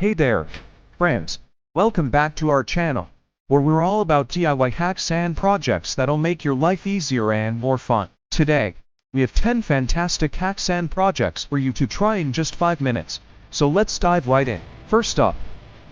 Hey there, friends. Welcome back to our channel, where we're all about DIY hacks and projects that'll make your life easier and more fun. Today, we have 10 fantastic hacks and projects for you to try in just 5 minutes, so let's dive right in. First up,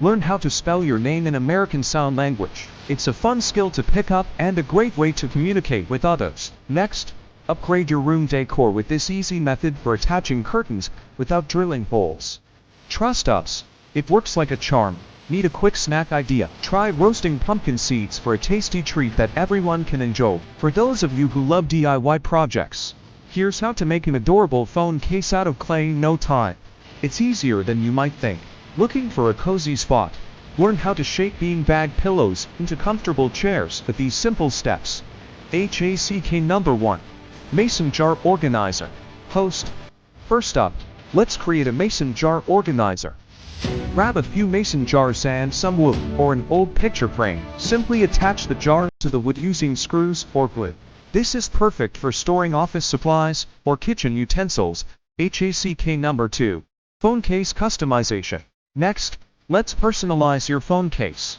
learn how to spell your name in American Sign Language. It's a fun skill to pick up and a great way to communicate with others. Next, upgrade your room decor with this easy method for attaching curtains without drilling holes. Trust us, it works like a charm. Need a quick snack idea? Try roasting pumpkin seeds for a tasty treat that everyone can enjoy. For those of you who love DIY projects, here's how to make an adorable phone case out of clay in no time. It's easier than you might think. Looking for a cozy spot? Learn how to shape beanbag pillows into comfortable chairs with these simple steps. Hack number 1. Mason jar organizer. Host. First up, let's create a mason jar organizer. Grab a few mason jars and some wood or an old picture frame. Simply attach the jar to the wood using screws or glue. This is perfect for storing office supplies or kitchen utensils. Hack number 2. Phone case customization. Next, let's personalize your phone case.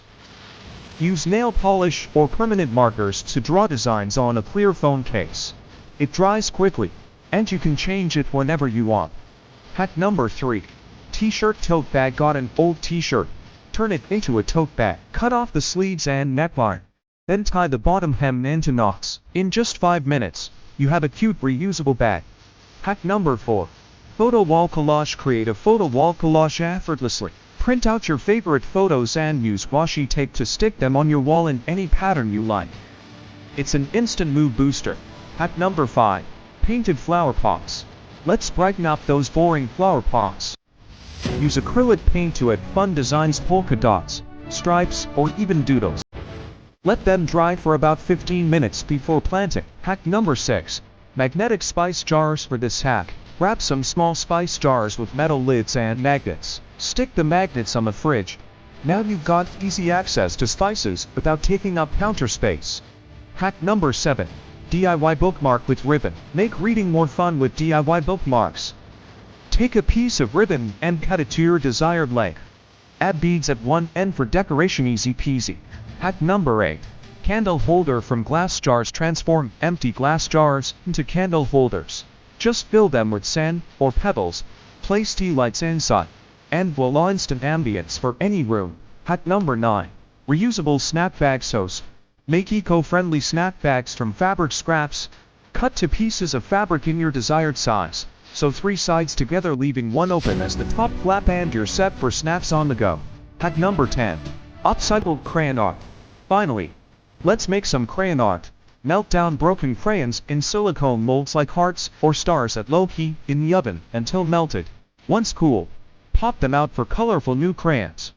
Use nail polish or permanent markers to draw designs on a clear phone case. It dries quickly, and you can change it whenever you want. Hack number 3. T-shirt tote bag. Got an old t-shirt? Turn it into a tote bag. Cut off the sleeves and neckline. Then tie the bottom hem into knots. In just 5 minutes, you have a cute reusable bag. Hack number 4. Photo wall collage. Create a photo wall collage effortlessly. Print out your favorite photos and use washi tape to stick them on your wall in any pattern you like. It's an instant mood booster. Hack number 5. Painted flower pots. Let's brighten up those boring flower pots. Use acrylic paint to add fun designs, polka dots, stripes, or even doodles. Let them dry for about 15 minutes before planting. Hack number 6. Magnetic spice jars. For this hack, wrap some small spice jars with metal lids and magnets. Stick the magnets on the fridge. Now you've got easy access to spices without taking up counter space. Hack number 7. DIY bookmark with ribbon. Make reading more fun with DIY bookmarks. Take a piece of ribbon and cut it to your desired length. Add beads at one end for decoration. Easy peasy. Hack number 8. Candle holder from glass jars. Transform empty glass jars into candle holders. Just fill them with sand or pebbles, place tea lights inside, and voila, instant ambience for any room. Hack number 9. Reusable snack bag. Sews. Make eco-friendly snack bags from fabric scraps. Cut to pieces of fabric in your desired size. Sew 3 sides together, leaving one open as the top flap, and you're set for snacks on the go. Hack number 10. Upcycled crayon art. Finally, let's make some crayon art. Melt down broken crayons in silicone molds like hearts or stars at low heat in the oven until melted. Once cool, pop them out for colorful new crayons.